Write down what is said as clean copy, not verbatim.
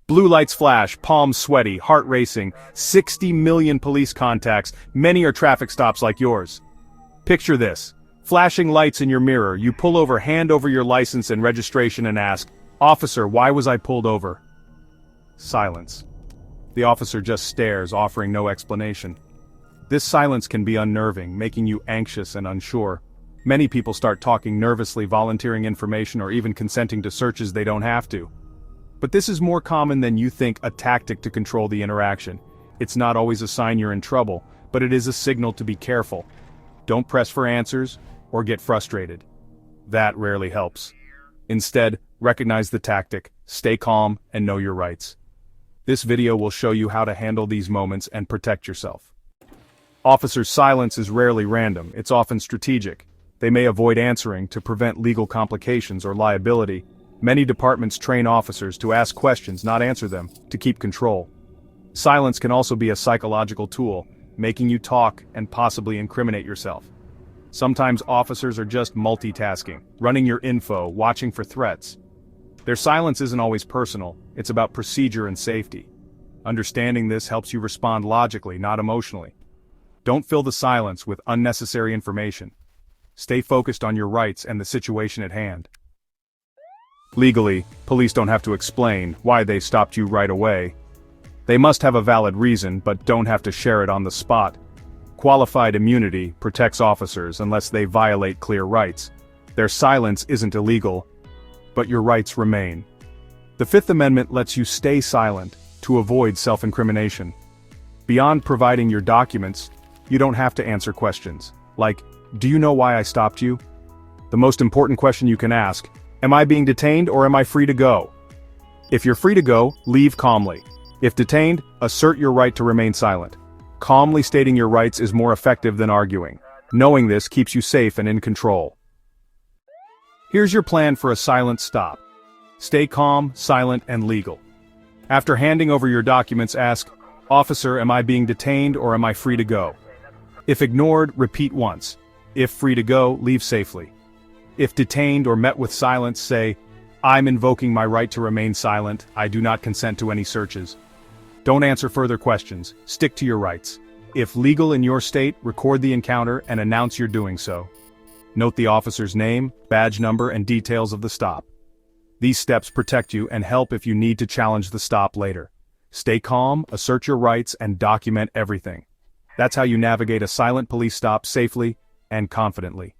Blue lights flash, palms sweaty, heart racing, 60 million police contacts, many are traffic stops like yours. Picture this. Flashing lights in your mirror, you pull over, hand over your license and registration and ask, "Officer, why was I pulled over?" Silence. The officer just stares, offering no explanation. This silence can be unnerving, making you anxious and unsure. Many people start talking nervously, volunteering information or even consenting to searches they don't have to. But this is more common than you think, a tactic to control the interaction. It's not always a sign you're in trouble, but it is a signal to be careful. Don't press for answers or get frustrated. That rarely helps. Instead, recognize the tactic, stay calm, and know your rights. This video will show you how to handle these moments and protect yourself. Officers' silence is rarely random, it's often strategic. They may avoid answering to prevent legal complications or liability. Many departments train officers to ask questions, not answer them, to keep control. Silence can also be a psychological tool, making you talk and possibly incriminate yourself. Sometimes officers are just multitasking, running your info, watching for threats. Their silence isn't always personal, it's about procedure and safety. Understanding this helps you respond logically, not emotionally. Don't fill the silence with unnecessary information. Stay focused on your rights and the situation at hand. Legally, police don't have to explain why they stopped you right away. They must have a valid reason, but don't have to share it on the spot. Qualified immunity protects officers unless they violate clear rights. Their silence isn't illegal, but your rights remain. The Fifth Amendment lets you stay silent to avoid self-incrimination. Beyond providing your documents, you don't have to answer questions, like, "Do you know why I stopped you?" The most important question you can ask, "Am I being detained or am I free to go?" If you're free to go, leave calmly. If detained, assert your right to remain silent. Calmly stating your rights is more effective than arguing. Knowing this keeps you safe and in control. Here's your plan for a silent stop. Stay calm, silent, and legal. After handing over your documents, ask, "Officer, am I being detained or am I free to go?" If ignored, repeat once. If free to go, leave safely. If detained or met with silence, say, "I'm invoking my right to remain silent. I do not consent to any searches." Don't answer further questions. Stick to your rights. If legal in your state, record the encounter and announce you're doing so. Note the officer's name, badge number, and details of the stop. These steps protect you and help if you need to challenge the stop later. Stay calm, assert your rights, and document everything. That's how you navigate a silent police stop safely and confidently.